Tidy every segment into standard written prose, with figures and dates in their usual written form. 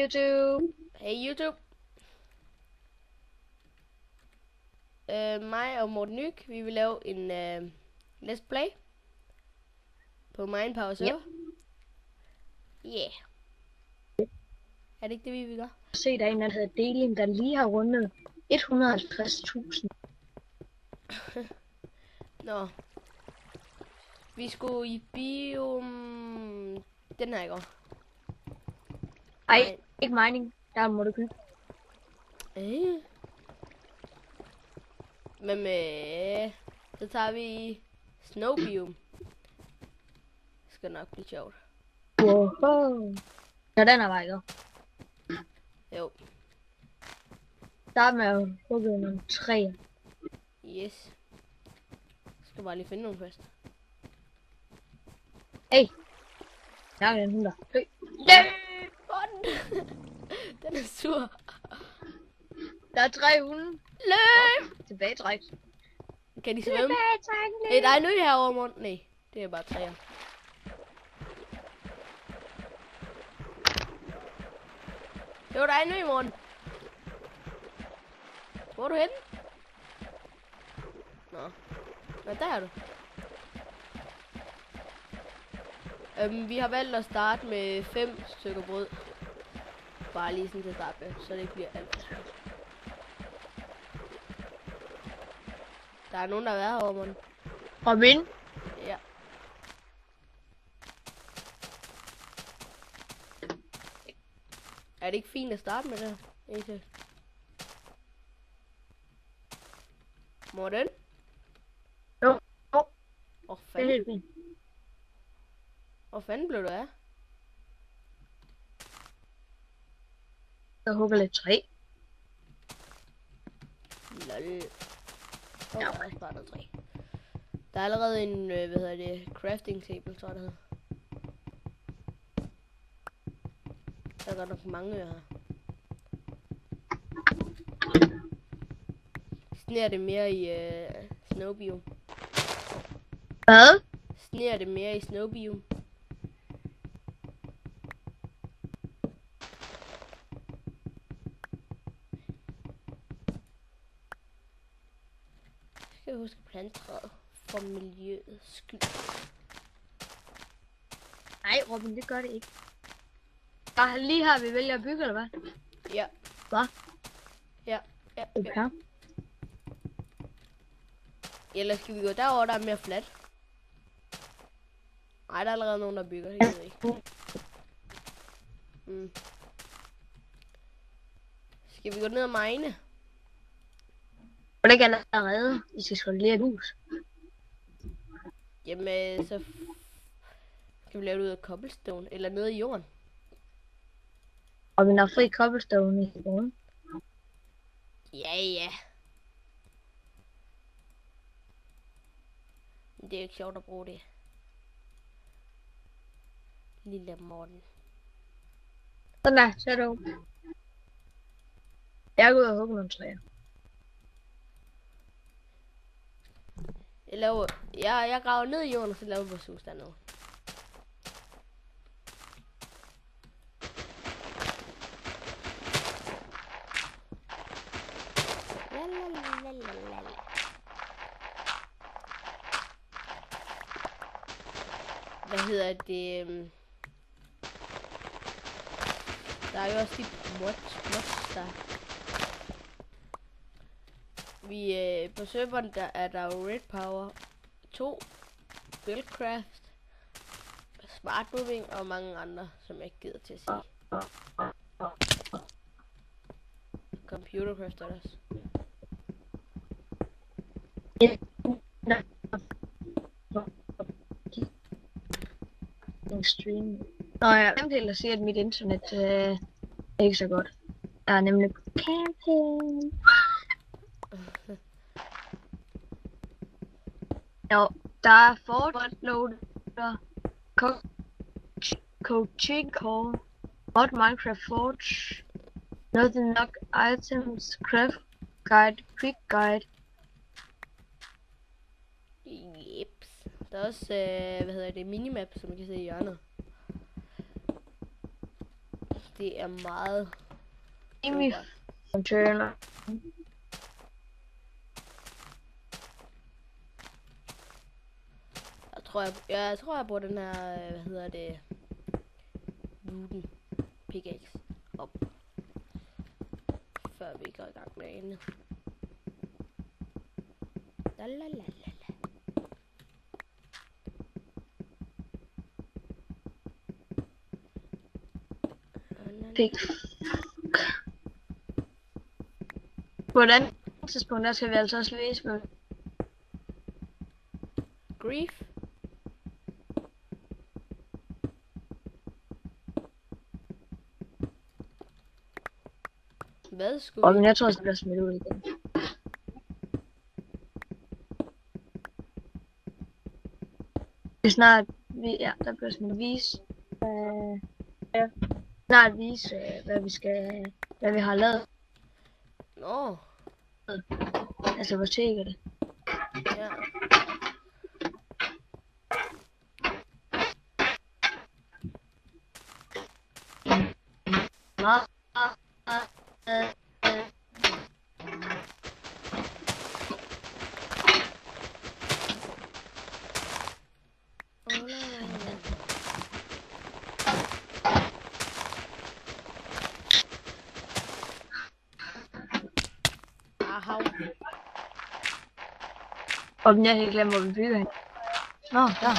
YouTube. Hey YouTube. Mig og Morten Nyk, vi vil lave en let's play på Minepower server. Yeah. Er det ikke det, vi vil gøre? Se, der er en, der hedder Deling, der lige har rundet 150.000. Nå. Vi skulle i biom... Den her i går. Ej, ikke mining. Der må du købe. Men så tager vi snow biome. Det skal nok blive sjovt. Wow. Så den er vej, ikke? Jo. Start med at hugge nogle træer. Yes. Jeg skal bare lige finde nogle først. Hey. Der er en hund der. Løb. Den er sur. Der er 3 hunde. Løb! Tilbagetræk. Kan de svømme? Hey, der er en ø herovre, Morten. Nej, det er bare træer. Jo, der er en ø, Morten. Hvor er du henne? Nå. Nå, der er du. Vi har valgt at starte med 5 stykker brød. Bare lige sådan til at starte med, så det ikke bliver alt for svært. Der er nogen, der har været herovre, Morten. Robin. Ja. Er det ikke fint at starte med det her? Morten? Jo. Hvor Det er fanden? helt fint. Hvor fanden blev du af? Jeg hugger lidt træ. Lol. Ja, bare noget træ. Der er allerede en, crafting table, tror jeg det hedder. Der er godt nok mange her. Sner det mere i snowbiome? Hvad? Sner det mere i snowbiome? Skal jeg huske plantetræet for miljøets skyld. Nej, Robin, det gør det ikke. Ah, lige her vi vælger at bygge, eller hvad? Ja. Hvad? Ja. Okay. Eller skal vi gå derover, der er mere fladt? Nej, der er allerede nogen, der bygger. Det ved jeg ikke. Skal vi gå ned og mine? Og det kan allerede. Vi skal sgu lige et hus. Jamen, så kan vi lave det ud af cobblestone, eller nede i jorden. Og vi har fri cobblestone i morgen. Ja. Men det er jo ikke sjovt at bruge det. Lille Morten. Sådan der, så er det okay. Jeg går ud og hugger nogle træer. Jeg graver ned i jorden, og så laver vi vores hus dernede. Hvad hedder det? Der er jo også de mods der. På serveren der er der jo Red Power 2, Buildcraft, Smart Moving og mange andre, som jeg ikke gider til at sige. Computercraft er der også. Stream. Nå ja, jeg glemte helt at sige, at mit internet er ikke så godt. Jeg er nemlig på camping. Jo, der er Fort Loader, Coaching Call, Mod Minecraft Forge, Nothing Knock Items, Craft Guide, Quick Guide. Jeps. Der er også, minimap, som man kan se i hjørnet. Det er meget Amy super. Turner. Jeg tror jeg bruger den her, hvad hedder det, wooden pickaxe op, før vi går i gang med ende. Lalalala. Fik. Hvordan tidspunkt der skal vi altså også læse med? Grief. Hvad skulle Og men jeg tror også det bliver smidt ud igen. Det er snart der bliver smidt vis. Ja. Snart vise hvad vi har lavet. Nå, Altså hvor tjekker det. ja. Aha. Og jeg kan glemme, hvor vi bygger hende. Nå, der.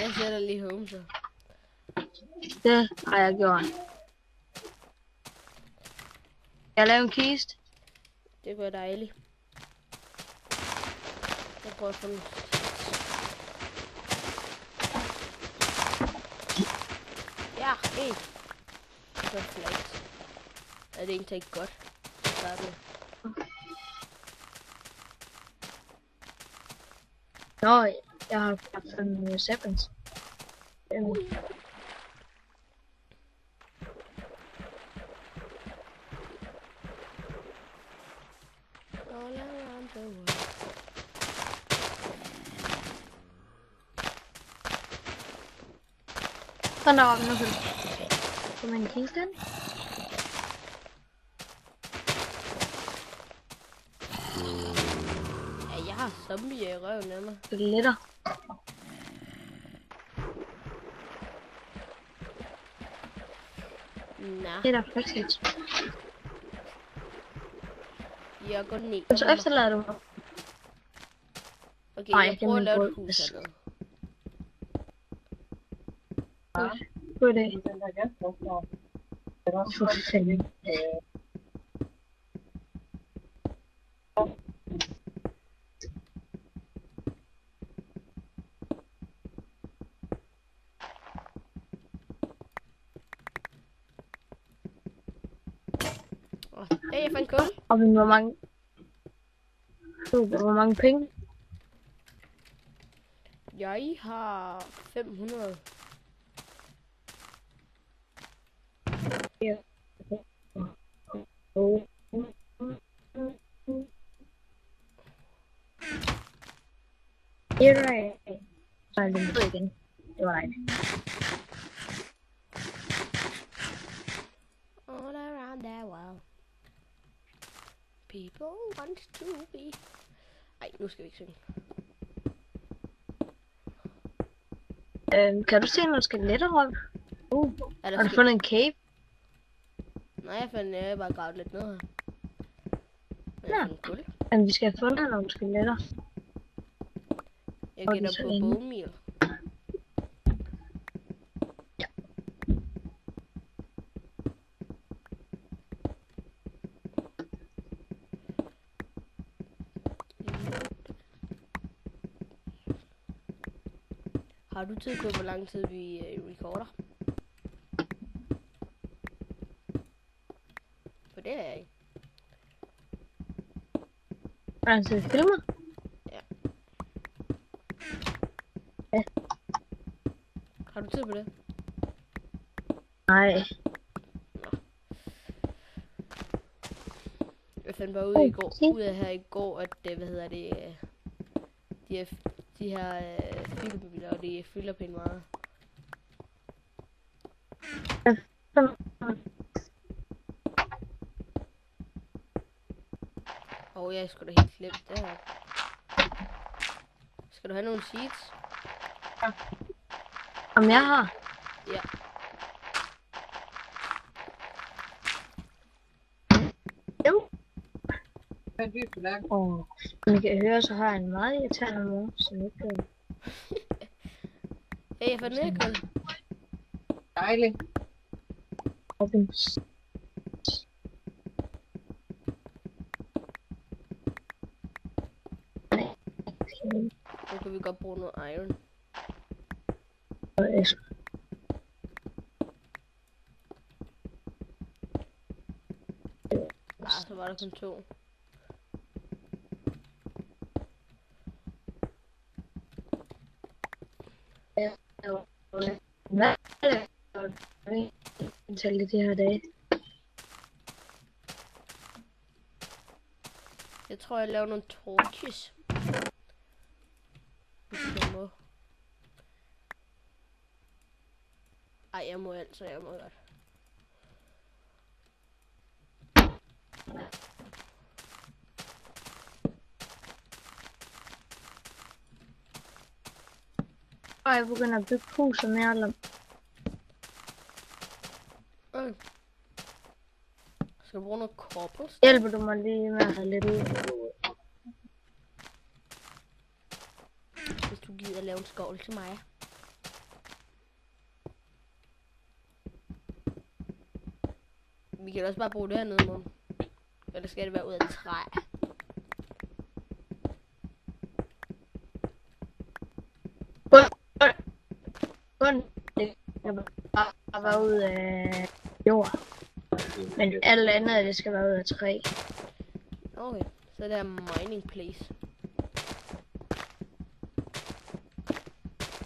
Jeg sætter lige home så. Det har jeg gjort. Jeg laver en kiste. Det går dejligt. Jeg prøver at få den. Ja, en. Det er flat. Er det egentlig ikke godt? Start med. Nå, jeg har 5 seconds. All around the world. Sådan der var vi nu til. Kom en kiste ind. Ja, jeg har zombier i røven af mig. Skeletter. Nå, Det er der faktisk. jeg går ned. Og så efterlader du mig. Okay, Nej, jeg det er prøver at min lave et båd. hus hernede. God idé. For fanden. Hey, jeg fandt kul. Og hvor mange... Hvor mange penge? Jeg har 500. Ja. You're right. Så er det en igen. Det var nej. All around the world. People want to be. Ej, nu skal vi ikke synge. Kan du se nogle skeletter rundt? Er der Har du fundet en cave? Nej, jeg fandt bare gravet lidt ned her. Men Ja. jeg fandt kul. Jamen, vi skal have fundet nogle skeletter. Jeg Og de gætter så på inde. bone meal. Har du tid på, hvor lang tid vi recorder? For det er jeg ikke. Hvordan ser det filmer? Ja. Ja. Har du tid på det? Nej. Jeg fandt bare ud, Okay. ud af her i går, at hvad hedder det, de her filmbiler, og de fylder pænt meget. Jeg skulle da helt glemt det her. Skal du have nogle seeds? Om jeg har? Ja. Jo. Som I kan høre, så har jeg en meget irriterende mor, som ikke kan... Hey, jeg fandt nødkøl. Dejligt. Robins. Nu kan vi godt bruge noget iron. Så var der kun 2. Hvad er det? Til de her dage. Jeg tror, jeg laver nogle torches. Hvis jeg må. Ej, jeg må altså, jeg må godt. Og jeg begynder at bygge huset mere eller... Skal du bruge noget cobblestone? Hjælper du mig lige med at have lidt ud? Hvis du gider lave en skovl til mig. Vi kan også bare bruge det her nede, morgen. Eller skal det være ud af træ? Jeg var ud af jord. Men alt andet, det skal være ud af træ. Okay, så det er mining place.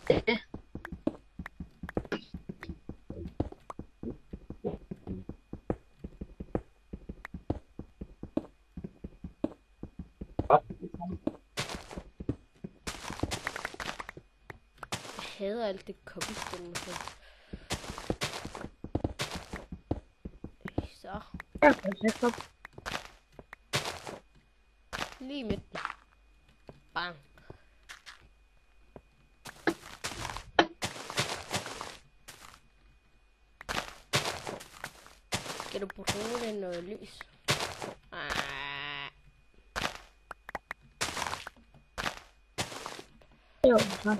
Jeg hader alt det cobblestone. Så. Lige i midten. Bang. Skal du bruge det noget lys? Jo, så.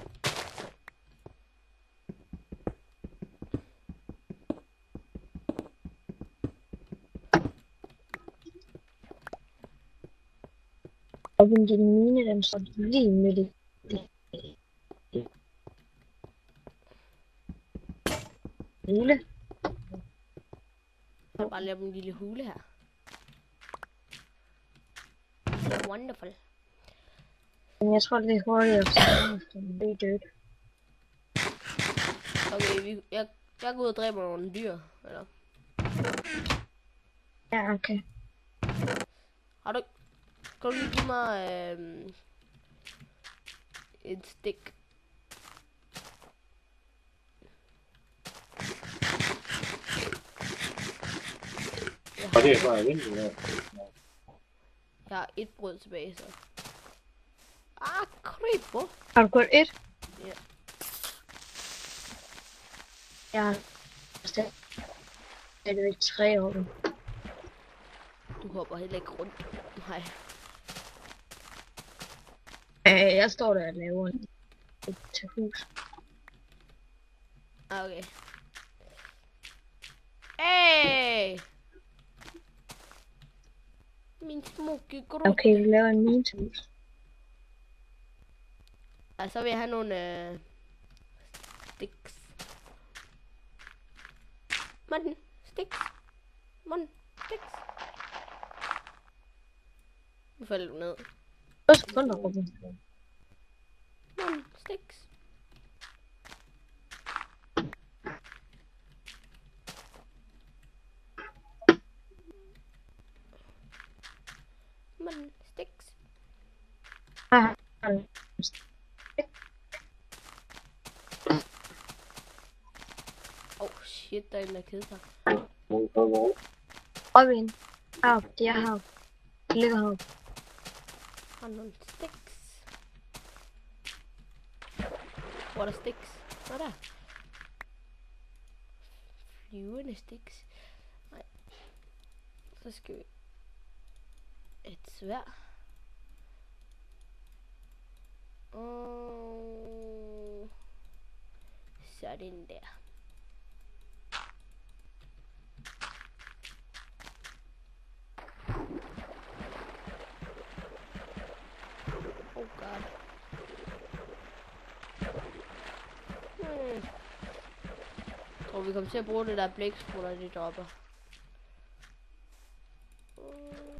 Og din mine, den står lige midt i det hele. Jeg bare lave en lille hule her. Wonderful. Men jeg tror, det er hurtigt at det er dødt. Okay, jeg går ud og dræber nogle dyr, eller? Ja, okay. Har du... Kan du lige give mig et stik? Og det er bare vinduet her. Jeg har 1 brød tilbage, så. Creeper. Har du kun 1? Ja. Jeg har stadigvæk 3 år. Du hopper heller ikke rundt. Nej. Jeg står der og laver et til hus. Okay. Hey! Min smukke grund. Okay, vi laver en mine til hus. Og så vil jeg have nogle sticks. Månden, sticks. Månden, sticks. Nu falder du ned. 2 sekunder, Robin. Månden, sticks. Månden, sticks. Oh shit, der er en der keder sig. Robin. Heroppe, de er heroppe. De ligger heroppe. Og nogle sticks. Hvor er der sticks? Hvad er der? Flyvende sticks. Nej. Så skal vi... Et sværd. Og... Sådan der. Oh god. Jeg tror vi kommer til at bruge det der blæksprutter, de dropper.